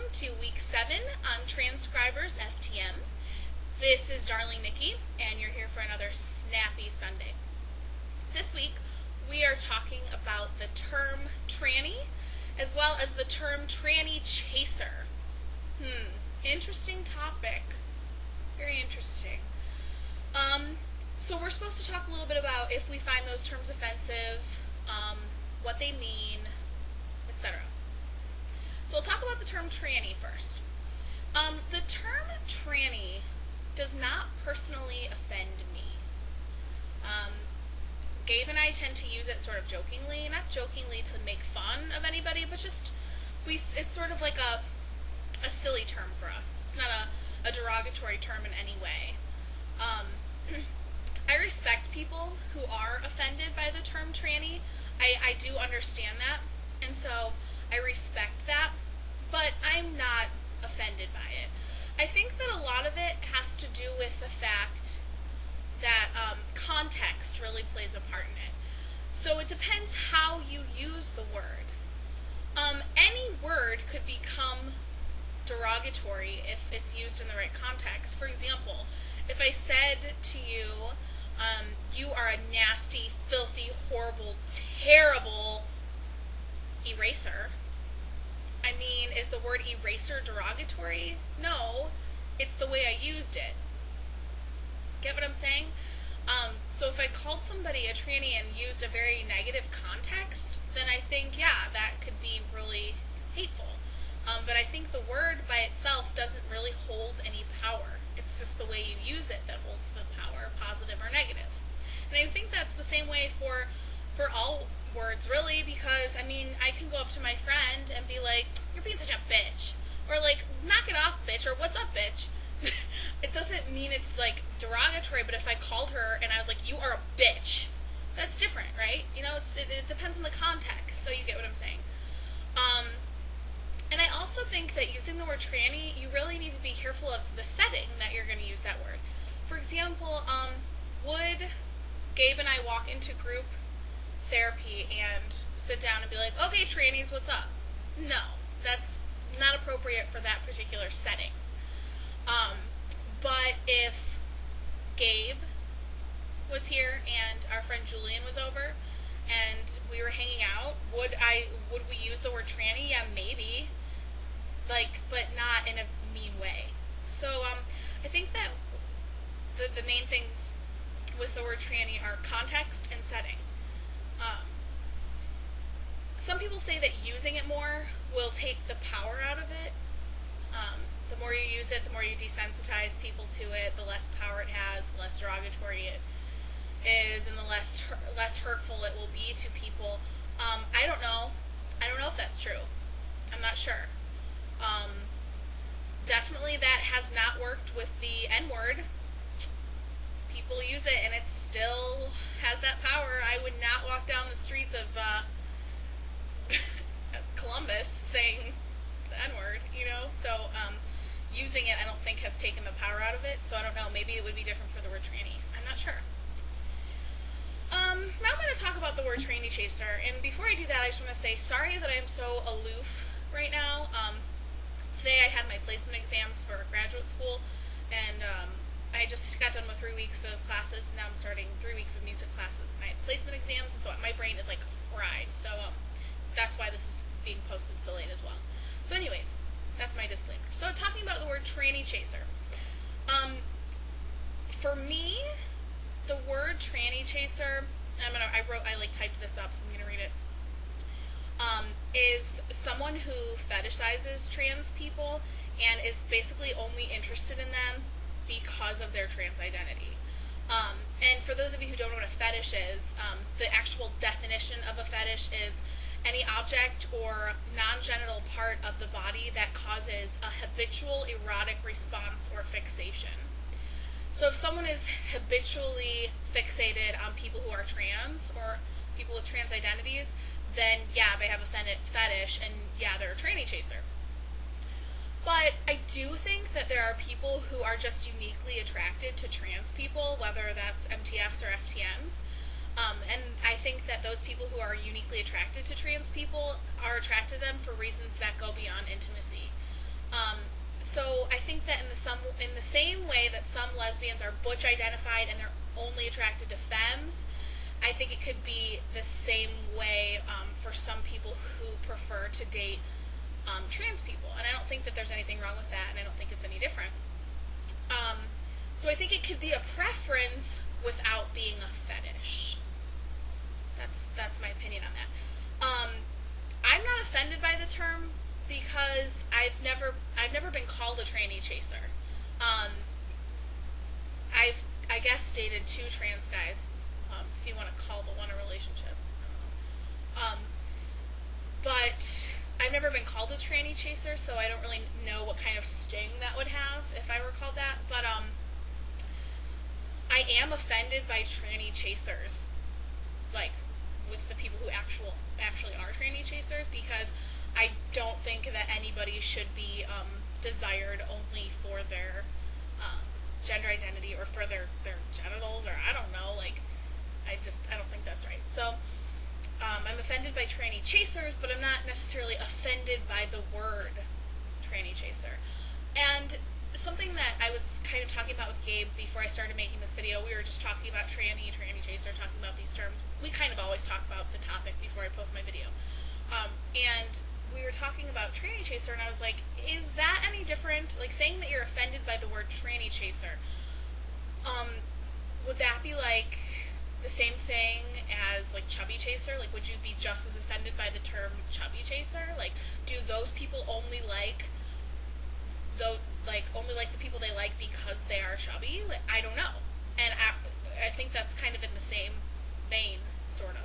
welcome to week 7 on Transcribers FTM. This is darling Nickie, and you're here for another snappy Sunday. This week, we are talking about the term tranny, as well as the term tranny chaser. Interesting topic. Very interesting. So we're supposed to talk a little bit about if we find those terms offensive, what they mean, etc. So we'll talk about the term tranny first. The term tranny does not personally offend me. Gabe and I tend to use it sort of jokingly, not jokingly to make fun of anybody, but just, it's sort of like a silly term for us. It's not a derogatory term in any way. I respect people who are offended by the term tranny. I do understand that, and so I respect that, but I'm not offended by it. I think that a lot of it has to do with the fact that context really plays a part in it. So it depends how you use the word. Any word could become derogatory if it's used in the right context. For example, if I said to you, you are a nasty, filthy, horrible, terrible eraser. I mean, is the word eraser derogatory? No, it's the way I used it. Get what I'm saying? So if I called somebody a tranny and used a very negative context, then I think, yeah, that could be really hateful. But I think the word by itself doesn't really hold any power. It's just the way you use it that holds the power, positive or negative. And I think that's the same way for all words, really, because, I mean, I can go up to my friend and be like, you're being such a bitch. Or like, knock it off, bitch, or what's up, bitch? It doesn't mean it's, like, derogatory, but if I called her and I was like, you are a bitch, that's different, right? You know, it depends on the context, so you get what I'm saying. And I also think that using the word tranny, you really need to be careful of the setting that you're going to use that word. For example, would Gabe and I walk into group therapy and sit down and be like, okay, trannies, what's up? No, that's not appropriate for that particular setting. But if Gabe was here and our friend Julian was over and we were hanging out, would we use the word tranny? Yeah, maybe. Like, but not in a mean way. So, I think that the main things with the word tranny are context and setting. Some people say that using it more will take the power out of it. The more you use it, the more you desensitize people to it, the less power it has, the less derogatory it is, and the less hurtful it will be to people. I don't know. I don't know if that's true. I'm not sure. Definitely that has not worked with the N-word. People use it and it still has that power. I would not walk down the streets of Columbus saying the N-word, you know? So using it I don't think has taken the power out of it. So I don't know. Maybe it would be different for the word tranny. I'm not sure. Now I'm going to talk about the word tranny chaser. And before I do that, I just want to say sorry that I'm so aloof right now. Today I had my placement exams for graduate school, and I just got done with 3 weeks of classes, and now I'm starting 3 weeks of music classes, and I had placement exams, and so my brain is like fried, so that's why this is being posted so late as well. So anyways, that's my disclaimer. So talking about the word tranny chaser. For me, the word tranny chaser, I typed this up, so I'm gonna read it. Is someone who fetishizes trans people and is basically only interested in them because of their trans identity. And for those of you who don't know what a fetish is, the actual definition of a fetish is any object or non-genital part of the body that causes a habitual erotic response or fixation. So if someone is habitually fixated on people who are trans or people with trans identities, then yeah, they have a fetish, and yeah, they're a tranny chaser. But I do think that there are people who are just uniquely attracted to trans people, whether that's MTFs or FTMs. And I think that those people who are uniquely attracted to trans people are attracted to them for reasons that go beyond intimacy. So I think that in the same way that some lesbians are butch identified and they're only attracted to femmes, I think it could be the same way for some people who prefer to date trans people. And I don't think that there's anything wrong with that, and I don't think it's any different. So I think it could be a preference without being a fetish. That's my opinion on that. I'm not offended by the term because I've never been called a tranny chaser. I guess dated 2 trans guys, if you want to call the one a relationship. I don't know. But I've never been called a tranny chaser, so I don't really know what kind of sting that would have if I were called that. But I am offended by tranny chasers, like with the people who actually are tranny chasers, because I don't think that anybody should be desired only for their gender identity or for their genitals, or I don't know, like I don't think that's right. So I'm offended by tranny chasers, but I'm not necessarily offended by the word tranny chaser. And something that I was kind of talking about with Gabe before I started making this video, we were just talking about tranny chaser, talking about these terms. We kind of always talk about the topic before I post my video. And we were talking about tranny chaser, and I was like, is that any different? Like, saying that you're offended by the word tranny chaser, would that be like the same thing as like chubby chaser? Like, would you be just as offended by the term chubby chaser? Like, do those people only like the people they like because they are chubby? Like, I don't know. And I think that's kind of in the same vein, sort of.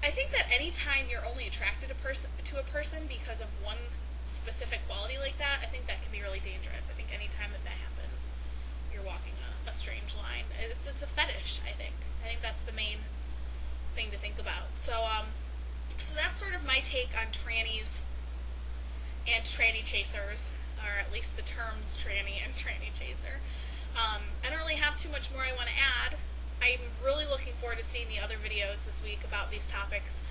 I think that anytime you're only attracted to a person because of one specific quality like that, I think that can be really dangerous. I think anytime that happens, you're walking a strange line. It's a fetish, I think. I think that's the main thing to think about. So that's sort of my take on trannies and tranny chasers, or at least the terms tranny and tranny chaser. I don't really have too much more I want to add. I'm really looking forward to seeing the other videos this week about these topics,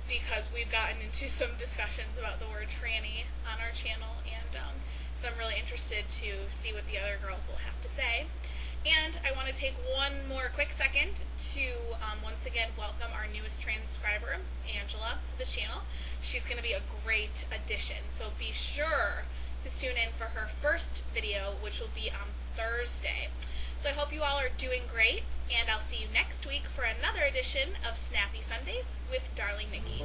because we've gotten into some discussions about the word tranny on our channel, and so I'm really interested to see what the other girls will have to say. And I want to take one more quick second to once again welcome our newest transcriber, Angela, to the channel. She's going to be a great addition, so be sure to tune in for her first video, which will be on Thursday. So I hope you all are doing great, and I'll see you next week for another edition of Snappy Sundays with Darling Nickie.